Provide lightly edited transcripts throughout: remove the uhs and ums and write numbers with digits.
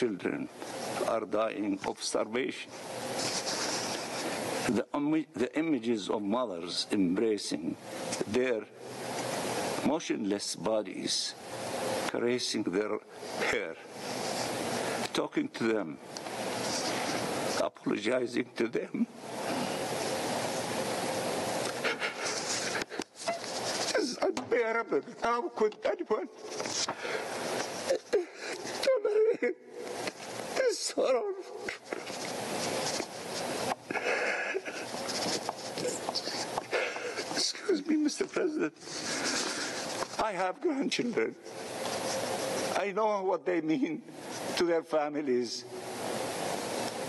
children are dying of starvation. The images of mothers embracing their motionless bodies, caressing their hair, talking to them, apologizing to them. It's unbearable. How could anyone tolerate this sorrow? Excuse me, Mr. President. I have grandchildren. I know what they mean to their families.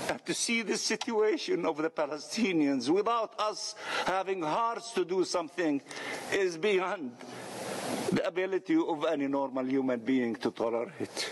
And to see the situation of the Palestinians without us having hearts to do something is beyond the ability of any normal human being to tolerate.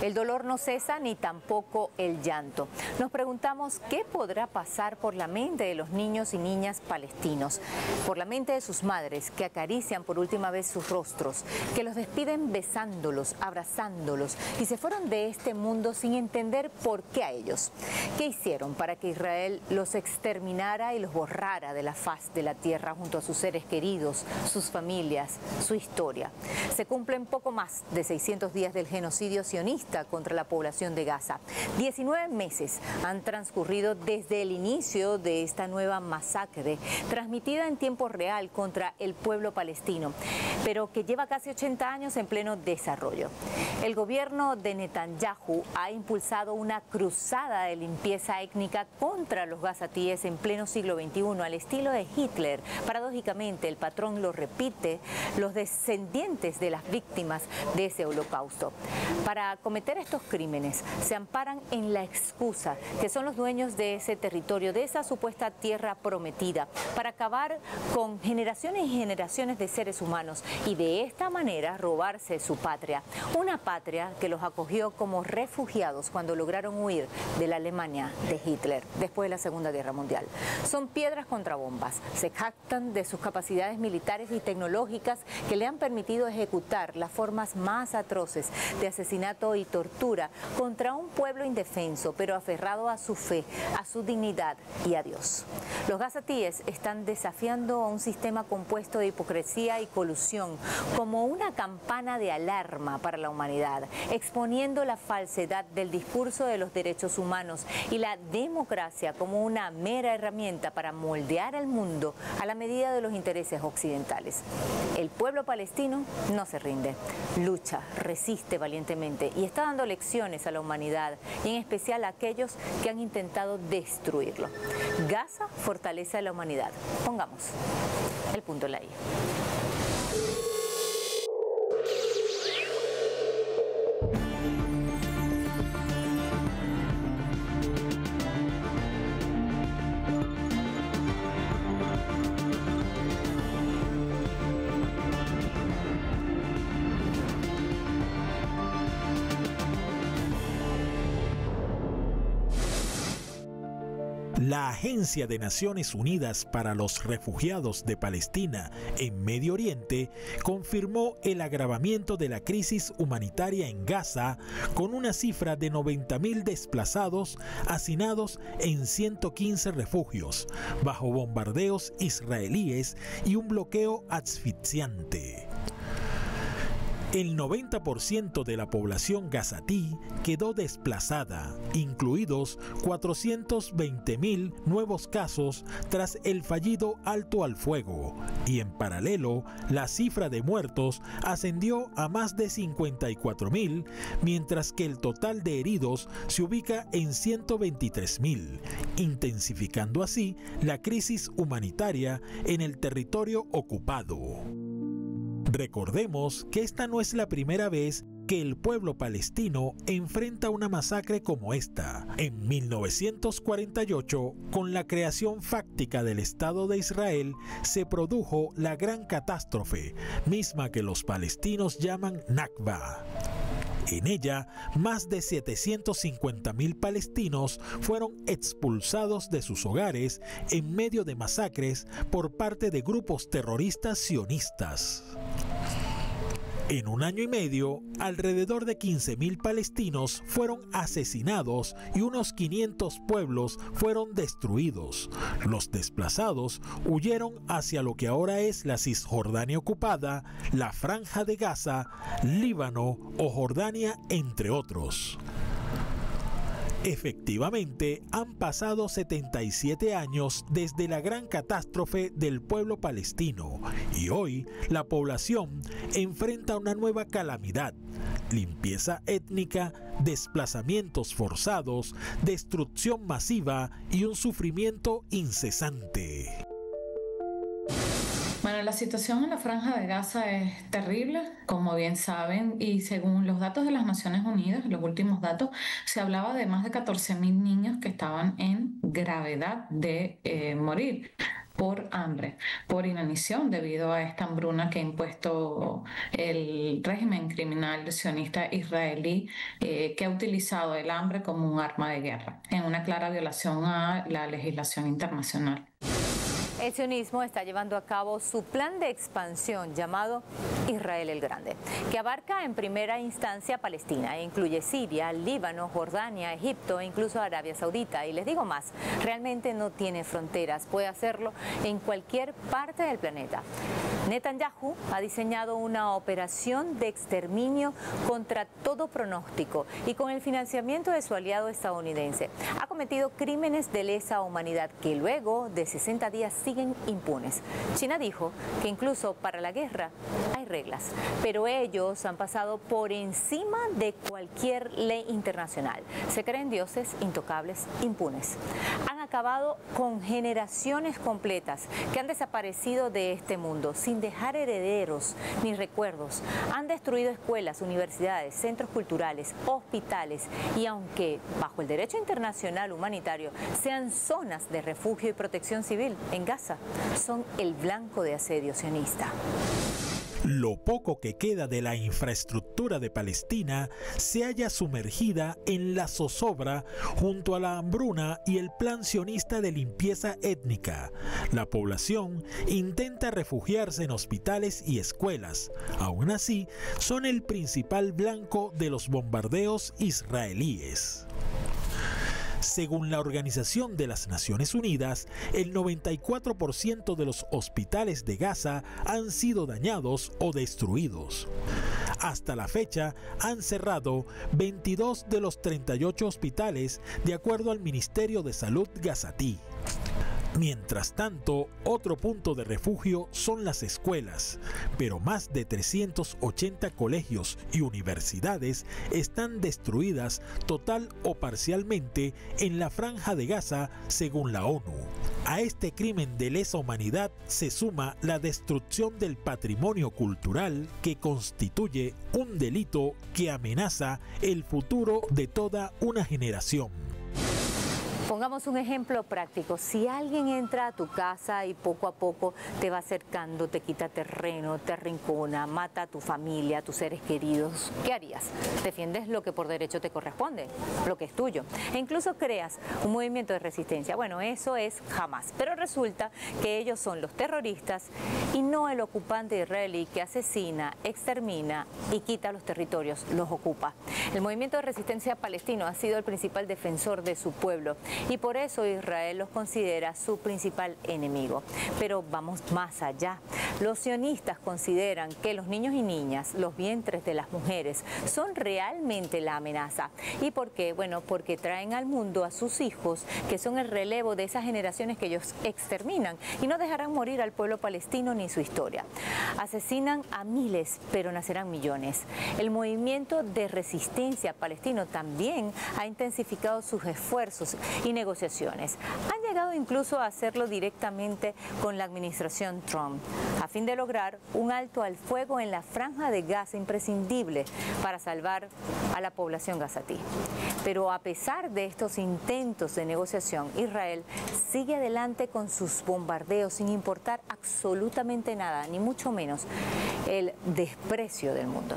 El dolor no cesa ni tampoco el llanto. Nos preguntamos qué podrá pasar por la mente de los niños y niñas palestinos, por la mente de sus madres que acarician por última vez sus rostros, que los despiden besándolos, abrazándolos y se fueron de este mundo sin entender por qué a ellos. ¿Qué hicieron para que Israel los exterminara y los borrara de la faz de la tierra junto a sus seres queridos, sus familias, su historia? Se cumplen poco más de 600 días del genocidio sionista contra la población de Gaza. 19 meses han transcurrido desde el inicio de esta nueva masacre, transmitida en tiempo real contra el pueblo palestino, pero que lleva casi 80 años en pleno desarrollo. El gobierno de Netanyahu ha impulsado una cruzada de limpieza étnica contra los gazatíes en pleno siglo XXI, al estilo de Hitler. Paradójicamente, el patrón lo repite los descendientes de las víctimas de ese holocausto. Para cometer estos crímenes se amparan en la excusa que son los dueños de ese territorio, de esa supuesta tierra prometida, para acabar con generaciones y generaciones de seres humanos y de esta manera robarse su patria. Una patria que los acogió como refugiados cuando lograron huir de la Alemania de Hitler después de la Segunda Guerra Mundial. Son piedras contra bombas, se jactan de sus capacidades militares y tecnológicas que le han permitido ejecutar las formas más atroces de asesinato y tortura contra un pueblo indefenso, pero aferrado a su fe, a su dignidad y a Dios. Los gazatíes están desafiando a un sistema compuesto de hipocresía y colusión como una campana de alarma para la humanidad, exponiendo la falsedad del discurso de los derechos humanos y la democracia como una mera herramienta para moldear al mundo a la medida de los intereses occidentales. El pueblo palestino no se rinde, lucha, resiste valientemente y está dando lecciones a la humanidad y en especial a aquellos que han intentado destruirlo. Gaza fortalece a la humanidad. Pongamos el punto en la I. La Agencia de Naciones Unidas para los Refugiados de Palestina en Medio Oriente confirmó el agravamiento de la crisis humanitaria en Gaza con una cifra de 90.000 desplazados hacinados en 115 refugios bajo bombardeos israelíes y un bloqueo asfixiante. El 90% de la población gazatí quedó desplazada, incluidos 420.000 nuevos casos tras el fallido alto al fuego, y en paralelo, la cifra de muertos ascendió a más de 54.000, mientras que el total de heridos se ubica en 123.000, intensificando así la crisis humanitaria en el territorio ocupado. Recordemos que esta no es la primera vez que el pueblo palestino enfrenta una masacre como esta. En 1948, con la creación fáctica del Estado de Israel, se produjo la Gran Catástrofe, misma que los palestinos llaman Nakba. En ella, más de 750.000 palestinos fueron expulsados de sus hogares en medio de masacres por parte de grupos terroristas sionistas. En un año y medio, alrededor de 15.000 palestinos fueron asesinados y unos 500 pueblos fueron destruidos. Los desplazados huyeron hacia lo que ahora es la Cisjordania ocupada, la Franja de Gaza, Líbano o Jordania, entre otros. Efectivamente, han pasado 77 años desde la gran catástrofe del pueblo palestino y hoy la población enfrenta una nueva calamidad: limpieza étnica, desplazamientos forzados, destrucción masiva y un sufrimiento incesante. Bueno, la situación en la Franja de Gaza es terrible, como bien saben, y según los datos de las Naciones Unidas, los últimos datos, se hablaba de más de 14.000 niños que estaban en gravedad de morir por hambre, por inanición, debido a esta hambruna que ha impuesto el régimen criminal sionista israelí, que ha utilizado el hambre como un arma de guerra, en una clara violación a la legislación internacional. El sionismo está llevando a cabo su plan de expansión llamado Israel el Grande, que abarca en primera instancia Palestina e incluye Siria, Líbano, Jordania, Egipto e incluso Arabia Saudita. Y les digo más, realmente no tiene fronteras, puede hacerlo en cualquier parte del planeta. Netanyahu ha diseñado una operación de exterminio contra todo pronóstico y con el financiamiento de su aliado estadounidense ha cometido crímenes de lesa humanidad que luego de 60 días siguen impunes. China dijo que incluso para la guerra hay reglas, pero ellos han pasado por encima de cualquier ley internacional. Se creen dioses intocables, impunes. Han acabado con generaciones completas que han desaparecido de este mundo sin dejar herederos ni recuerdos. Han destruido escuelas, universidades, centros culturales, hospitales y aunque bajo el derecho internacional humanitario sean zonas de refugio y protección civil en Gaza, son el blanco de asedio sionista. Lo poco que queda de la infraestructura de Palestina se halla sumergida en la zozobra junto a la hambruna y el plan sionista de limpieza étnica. La población intenta refugiarse en hospitales y escuelas. Aún así, son el principal blanco de los bombardeos israelíes. Según la Organización de las Naciones Unidas, el 94% de los hospitales de Gaza han sido dañados o destruidos. Hasta la fecha, han cerrado 22 de los 38 hospitales, de acuerdo al Ministerio de Salud gazatí. Mientras tanto, otro punto de refugio son las escuelas, pero más de 380 colegios y universidades están destruidas total o parcialmente en la Franja de Gaza, según la ONU. A este crimen de lesa humanidad se suma la destrucción del patrimonio cultural, que constituye un delito que amenaza el futuro de toda una generación. Pongamos un ejemplo práctico. Si alguien entra a tu casa y poco a poco te va acercando, te quita terreno, te arrincona, mata a tu familia, a tus seres queridos, ¿qué harías? Defiendes lo que por derecho te corresponde, lo que es tuyo. E incluso creas un movimiento de resistencia. Bueno, eso es Hamas. Pero resulta que ellos son los terroristas y no el ocupante israelí que asesina, extermina y quita los territorios, los ocupa. El movimiento de resistencia palestino ha sido el principal defensor de su pueblo y por eso Israel los considera su principal enemigo. Pero vamos más allá. Los sionistas consideran que los niños y niñas, los vientres de las mujeres, son realmente la amenaza. ¿Y por qué? Bueno, porque traen al mundo a sus hijos, que son el relevo de esas generaciones que ellos exterminan y no dejarán morir al pueblo palestino ni su historia. Asesinan a miles, pero nacerán millones. El movimiento de resistencia palestino también ha intensificado sus esfuerzos y negociaciones. Han llegado incluso a hacerlo directamente con la administración Trump, a fin de lograr un alto al fuego en la Franja de Gaza imprescindible para salvar a la población gazatí. Pero a pesar de estos intentos de negociación, Israel sigue adelante con sus bombardeos sin importar absolutamente nada, ni mucho menos el desprecio del mundo.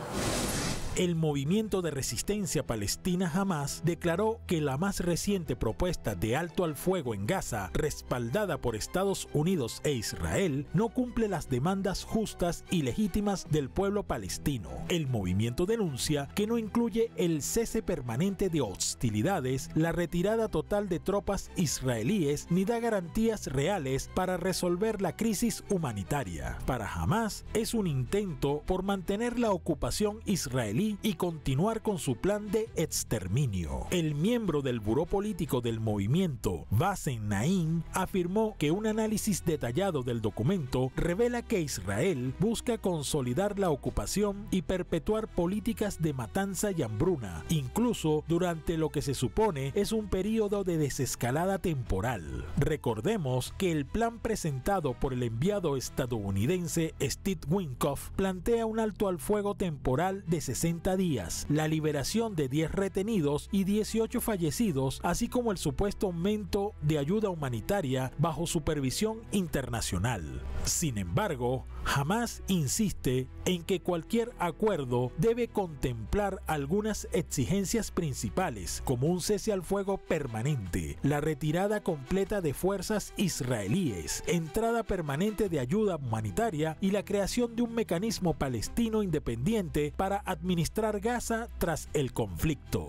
El movimiento de resistencia palestina Hamás declaró que la más reciente propuesta de alto al fuego en Gaza, respaldada por Estados Unidos e Israel, no cumple las demandas justas y legítimas del pueblo palestino. El movimiento denuncia que no incluye el cese permanente de hostilidades, la retirada total de tropas israelíes, ni da garantías reales para resolver la crisis humanitaria. Para Hamás es un intento por mantener la ocupación israelí y continuar con su plan de exterminio. El miembro del buró político del movimiento, Bassem Naim, afirmó que un análisis detallado del documento revela que Israel busca consolidar la ocupación y perpetuar políticas de matanza y hambruna, incluso durante lo que se supone es un periodo de desescalada temporal. Recordemos que el plan presentado por el enviado estadounidense Steve Witkoff plantea un alto al fuego temporal de 60 días, la liberación de 10 retenidos y 18 fallecidos, así como el supuesto aumento de ayuda humanitaria bajo supervisión internacional. Sin embargo, Hamás insiste en que cualquier acuerdo debe contemplar algunas exigencias principales, como un cese al fuego permanente, la retirada completa de fuerzas israelíes, entrada permanente de ayuda humanitaria y la creación de un mecanismo palestino independiente para administrar Gaza tras el conflicto.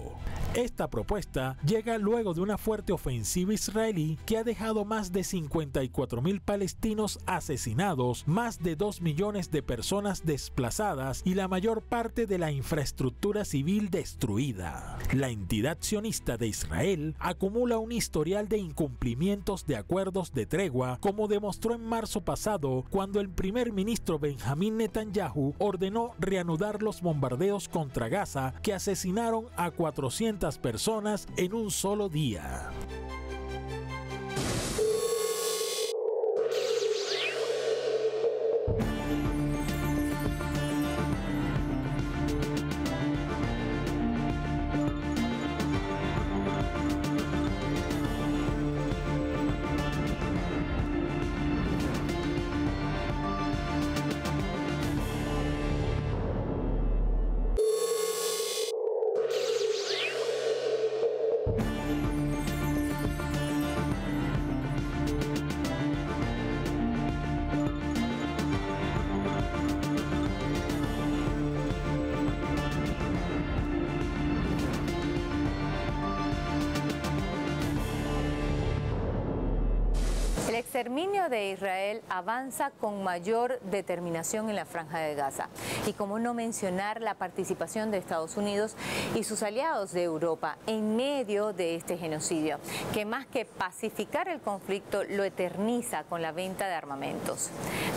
Esta propuesta llega luego de una fuerte ofensiva israelí que ha dejado más de 54.000 palestinos asesinados, más de 2 millones de personas desplazadas y la mayor parte de la infraestructura civil destruida. La entidad sionista de Israel acumula un historial de incumplimientos de acuerdos de tregua, como demostró en marzo pasado cuando el primer ministro Benjamín Netanyahu ordenó reanudar los bombardeos contra Gaza que asesinaron a 400 personas en un solo día. El exterminio de Israel avanza con mayor determinación en la Franja de Gaza. Y cómo no mencionar la participación de Estados Unidos y sus aliados de Europa en medio de este genocidio, que más que pacificar el conflicto lo eterniza con la venta de armamentos.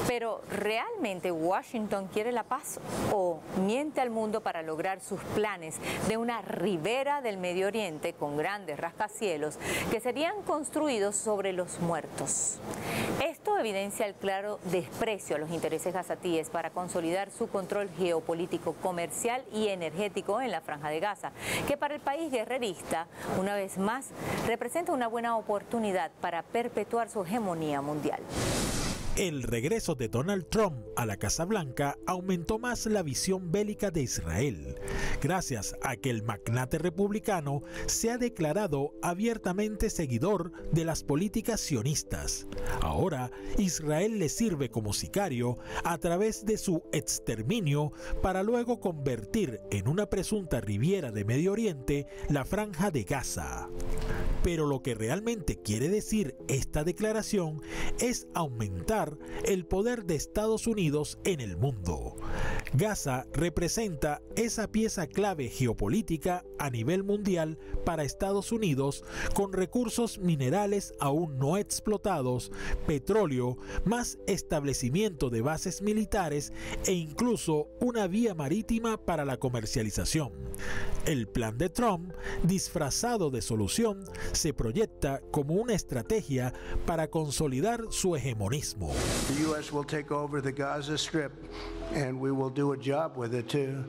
Pero ¿realmente Washington quiere la paz o miente al mundo para lograr sus planes de una ribera del Medio Oriente con grandes rascacielos que serían construidos sobre los muertos? Esto evidencia el claro desprecio a los intereses gazatíes para consolidar su control geopolítico, comercial y energético en la Franja de Gaza, que para el país guerrerista, una vez más, representa una buena oportunidad para perpetuar su hegemonía mundial. El regreso de Donald Trump a la Casa Blanca aumentó más la visión bélica de Israel, gracias a que el magnate republicano se ha declarado abiertamente seguidor de las políticas sionistas. Ahora, Israel le sirve como sicario a través de su exterminio para luego convertir en una presunta riviera de Medio Oriente la Franja de Gaza. Pero lo que realmente quiere decir esta declaración es aumentar el poder de Estados Unidos en el mundo. Gaza representa esa pieza clave geopolítica a nivel mundial para Estados Unidos, con recursos minerales aún no explotados, petróleo, más establecimiento de bases militares e incluso una vía marítima para la comercialización. El plan de Trump, disfrazado de solución, se proyecta como una estrategia para consolidar su hegemonismo. The U.S. will take over the Gaza Strip, and we will do a job with it too.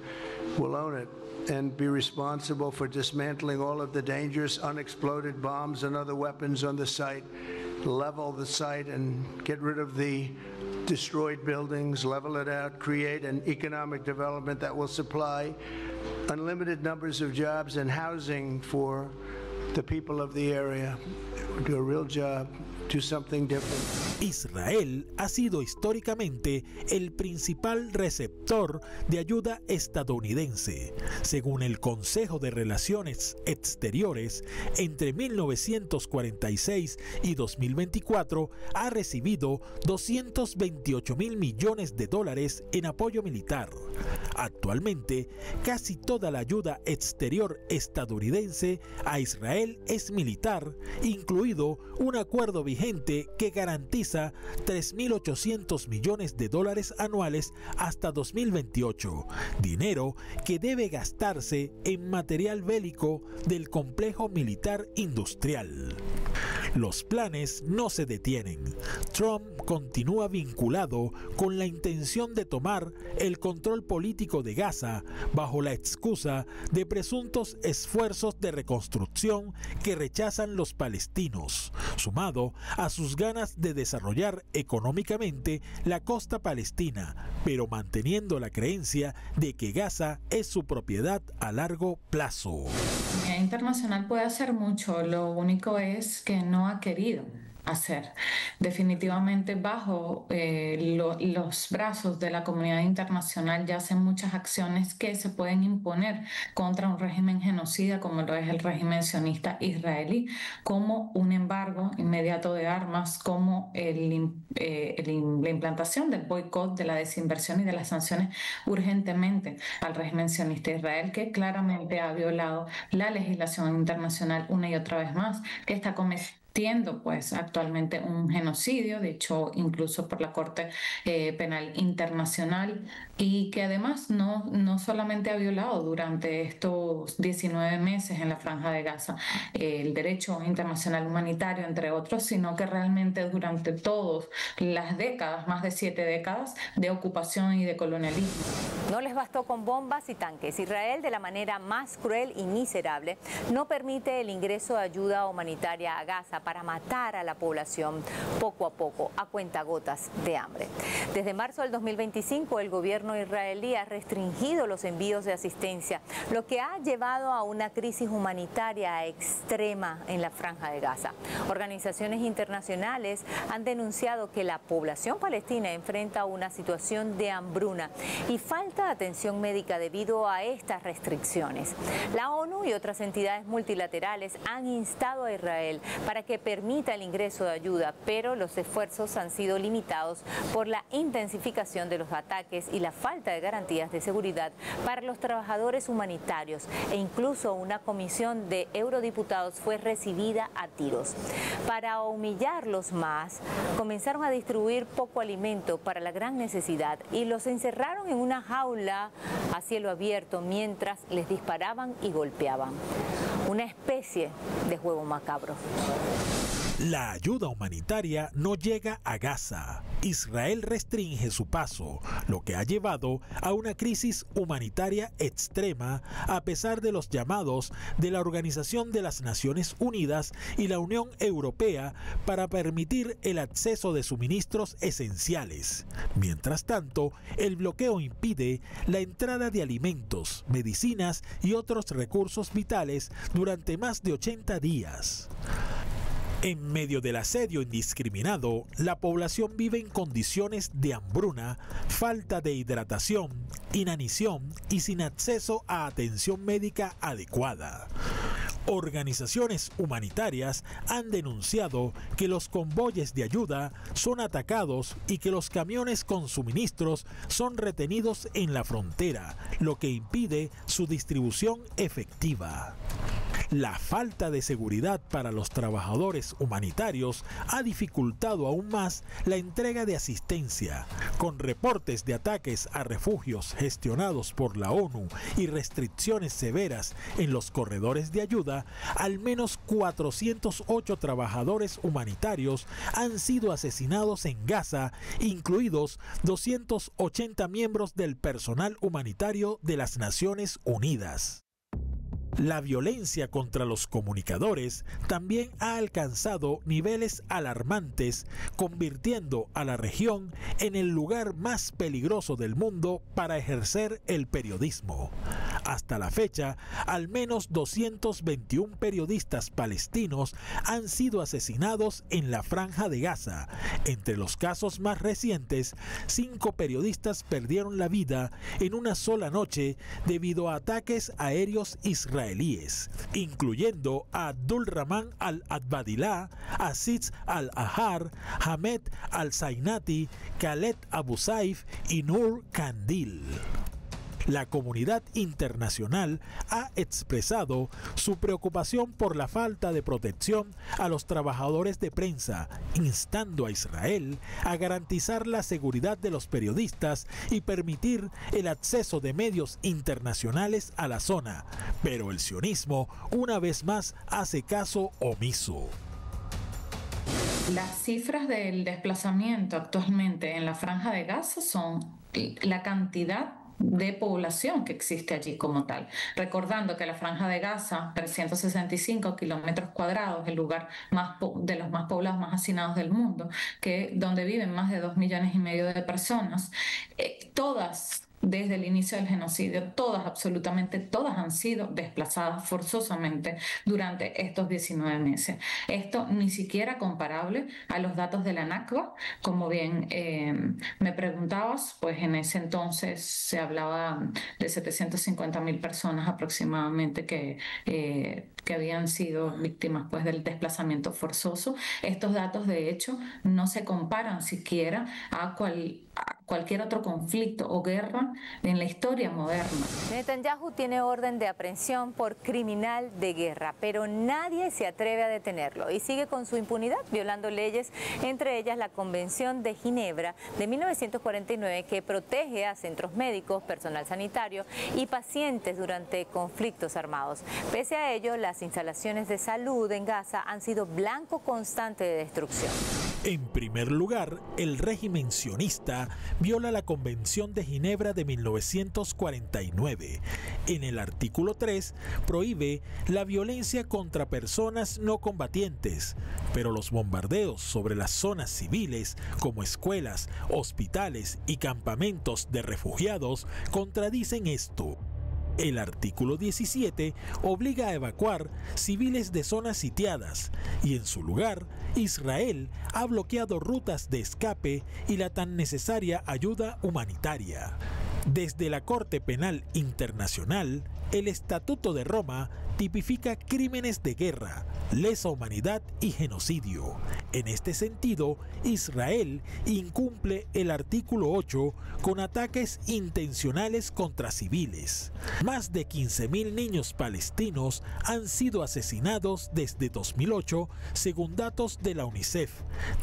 We'll own it and be responsible for dismantling all of the dangerous unexploded bombs and other weapons on the site, level the site and get rid of the destroyed buildings, level it out, create an economic development that will supply unlimited numbers of jobs and housing for the people of the area. Do a real job. Do something different. Israel ha sido históricamente el principal receptor de ayuda estadounidense. Según el Consejo de Relaciones Exteriores, entre 1946 y 2024 ha recibido 228.000 millones de dólares en apoyo militar. Actualmente, casi toda la ayuda exterior estadounidense a Israel es militar, incluido un acuerdo vigente que garantiza 3.800 millones de dólares anuales hasta 2028, dinero que debe gastarse en material bélico del complejo militar industrial. Los planes no se detienen. Trump continúa vinculado con la intención de tomar el control político de Gaza bajo la excusa de presuntos esfuerzos de reconstrucción que rechazan los palestinos, sumado a sus ganas de desarrollar económicamente la costa palestina, pero manteniendo la creencia de que Gaza es su propiedad a largo plazo. La comunidad internacional puede hacer mucho, lo único es que no ha querido hacer. Definitivamente bajo los brazos de la comunidad internacional ya hacen muchas acciones que se pueden imponer contra un régimen genocida como lo es el régimen sionista israelí, como un embargo inmediato de armas, como la implantación del boicot, de la desinversión y de las sanciones urgentemente al régimen sionista Israel, que claramente ha violado la legislación internacional una y otra vez más, que está cometiendo pues actualmente un genocidio, de hecho incluso por la Corte Penal Internacional, y que además no solamente ha violado durante estos 19 meses en la Franja de Gaza el derecho internacional humanitario, entre otros, sino que realmente durante todas las décadas, más de 7 décadas de ocupación y de colonialismo. No les bastó con bombas y tanques. Israel, de la manera más cruel y miserable, no permite el ingreso de ayuda humanitaria a Gaza para matar a la población poco a poco, a cuentagotas de hambre. Desde marzo del 2025, el gobierno israelí ha restringido los envíos de asistencia, lo que ha llevado a una crisis humanitaria extrema en la Franja de Gaza. Organizaciones internacionales han denunciado que la población palestina enfrenta una situación de hambruna y falta de atención médica debido a estas restricciones. La ONU y otras entidades multilaterales han instado a Israel para que permita el ingreso de ayuda, pero los esfuerzos han sido limitados por la intensificación de los ataques y la falta de garantías de seguridad para los trabajadores humanitarios, e incluso una comisión de eurodiputados fue recibida a tiros. Para humillarlos más, comenzaron a distribuir poco alimento para la gran necesidad y los encerraron en una jaula a cielo abierto mientras les disparaban y golpeaban. Una especie de juego macabro. La ayuda humanitaria no llega a Gaza. Israel restringe su paso, lo que ha llevado a una crisis humanitaria extrema a pesar de los llamados de la Organización de las Naciones Unidas y la Unión Europea para permitir el acceso de suministros esenciales. Mientras tanto, el bloqueo impide la entrada de alimentos, medicinas y otros recursos vitales durante más de 80 días. En medio del asedio indiscriminado, la población vive en condiciones de hambruna, falta de hidratación, inanición y sin acceso a atención médica adecuada. Organizaciones humanitarias han denunciado que los convoyes de ayuda son atacados y que los camiones con suministros son retenidos en la frontera, lo que impide su distribución efectiva. La falta de seguridad para los trabajadores humanitarios ha dificultado aún más la entrega de asistencia, con reportes de ataques a refugios gestionados por la ONU y restricciones severas en los corredores de ayuda. Al menos 408 trabajadores humanitarios han sido asesinados en Gaza, incluidos 280 miembros del personal humanitario de las Naciones Unidas. La violencia contra los comunicadores también ha alcanzado niveles alarmantes, convirtiendo a la región en el lugar más peligroso del mundo para ejercer el periodismo. Hasta la fecha, al menos 221 periodistas palestinos han sido asesinados en la Franja de Gaza. Entre los casos más recientes, 5 periodistas perdieron la vida en una sola noche debido a ataques aéreos israelíes, incluyendo a Abdulrahman al-Adbadillah, Aziz al-Ahar, Hamed al-Zainati, Khaled Abu Saif y Nur Kandil. La comunidad internacional ha expresado su preocupación por la falta de protección a los trabajadores de prensa, instando a Israel a garantizar la seguridad de los periodistas y permitir el acceso de medios internacionales a la zona. Pero el sionismo, una vez más, hace caso omiso. Las cifras del desplazamiento actualmente en la Franja de Gaza son la cantidad de población que existe allí como tal. Recordando que la Franja de Gaza, 365 kilómetros cuadrados, el lugar de los más poblados, más hacinados del mundo, donde viven más de 2,5 millones de personas, todas, desde el inicio del genocidio, todas, absolutamente todas, han sido desplazadas forzosamente durante estos 19 meses. Esto ni siquiera comparable a los datos de la Nakba. Como bien me preguntabas, pues en ese entonces se hablaba de 750.000 personas aproximadamente que habían sido víctimas, pues, del desplazamiento forzoso. Estos datos, de hecho, no se comparan siquiera a cualquier otro conflicto o guerra en la historia moderna. Netanyahu tiene orden de aprehensión por criminal de guerra, pero nadie se atreve a detenerlo y sigue con su impunidad, violando leyes, entre ellas la Convención de Ginebra de 1949, que protege a centros médicos, personal sanitario y pacientes durante conflictos armados. Pese a ello, las instalaciones de salud en Gaza han sido blanco constante de destrucción. En primer lugar, el régimen sionista viola la Convención de Ginebra de 1949. En el artículo 3 prohíbe la violencia contra personas no combatientes, pero los bombardeos sobre las zonas civiles, como escuelas, hospitales y campamentos de refugiados, contradicen esto. El artículo 17 obliga a evacuar civiles de zonas sitiadas y en su lugar Israel ha bloqueado rutas de escape y la tan necesaria ayuda humanitaria. Desde la Corte Penal Internacional, el Estatuto de Roma tipifica crímenes de guerra, lesa humanidad y genocidio. En este sentido, Israel incumple el artículo 8 con ataques intencionales contra civiles. Más de 15.000 niños palestinos han sido asesinados desde 2008, según datos de la UNICEF,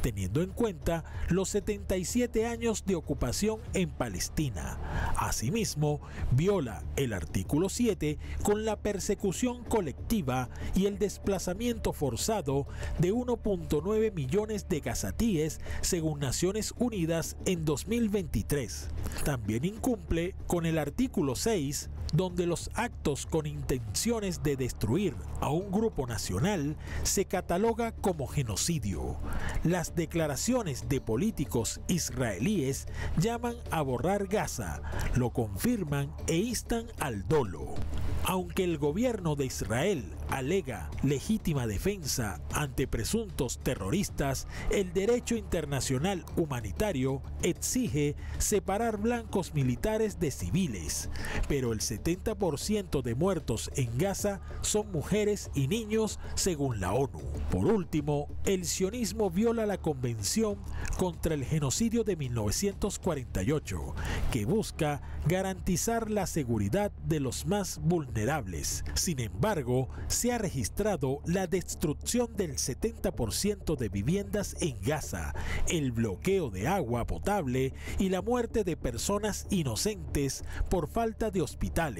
teniendo en cuenta los 77 años de ocupación en Palestina. Asimismo, viola el artículo 7 con la persecución colectiva y el desplazamiento forzado de 1.9 millones de gazatíes, según Naciones Unidas en 2023. También incumple con el artículo 6, donde los actos con intenciones de destruir a un grupo nacional se cataloga como genocidio. Las declaraciones de políticos israelíes llaman a borrar Gaza, lo confirman e instan al dolo. Aunque el gobierno de Israel alega legítima defensa ante presuntos terroristas, el derecho internacional humanitario exige separar blancos militares de civiles, pero el 70% de muertos en Gaza son mujeres y niños, según la ONU. Por último, el sionismo viola la Convención contra el Genocidio de 1948, que busca garantizar la seguridad de los más vulnerables. Sin embargo, se ha registrado la destrucción del 70% de viviendas en Gaza, el bloqueo de agua potable y la muerte de personas inocentes por falta de hospitales.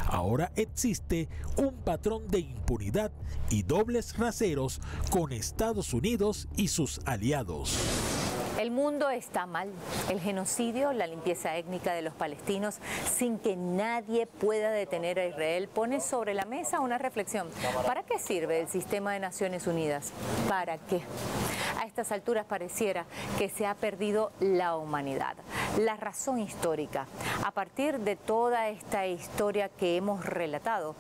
Ahora existe un patrón de impunidad y dobles raseros con Estados Unidos y sus aliados. El mundo está mal. El genocidio, la limpieza étnica de los palestinos, sin que nadie pueda detener a Israel, pone sobre la mesa una reflexión. ¿Para qué sirve el sistema de Naciones Unidas? ¿Para qué? A estas alturas pareciera que se ha perdido la humanidad, la razón histórica. A partir de toda esta historia que hemos relatado,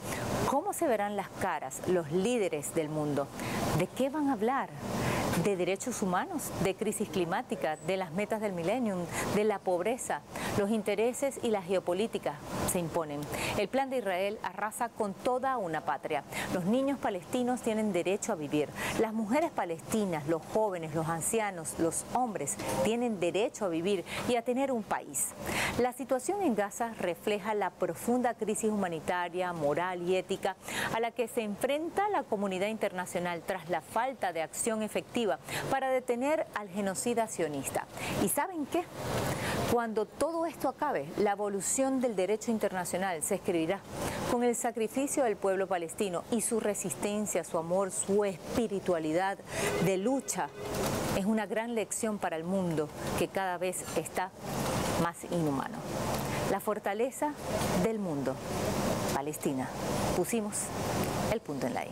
¿cómo se verán las caras los líderes del mundo? ¿De qué van a hablar? ¿De derechos humanos? ¿De crisis climática? ¿De las metas del millennium? ¿De la pobreza? Los intereses y la geopolítica se imponen. El plan de Israel arrasa con toda una patria. Los niños palestinos tienen derecho a vivir. Las mujeres palestinas, los jóvenes, los ancianos, los hombres tienen derecho a vivir y a tener un país. La situación en Gaza refleja la profunda crisis humanitaria, moral y ética a la que se enfrenta la comunidad internacional tras la falta de acción efectiva para detener al genocida sionista. ¿Y saben qué? Cuando todo esto acabe, la evolución del derecho internacional se escribirá con el sacrificio del pueblo palestino y su resistencia, su amor, su espiritualidad de lucha. Es una gran lección para el mundo que cada vez está más inhumano. La fortaleza del mundo, Palestina. Pusimos el punto en la I.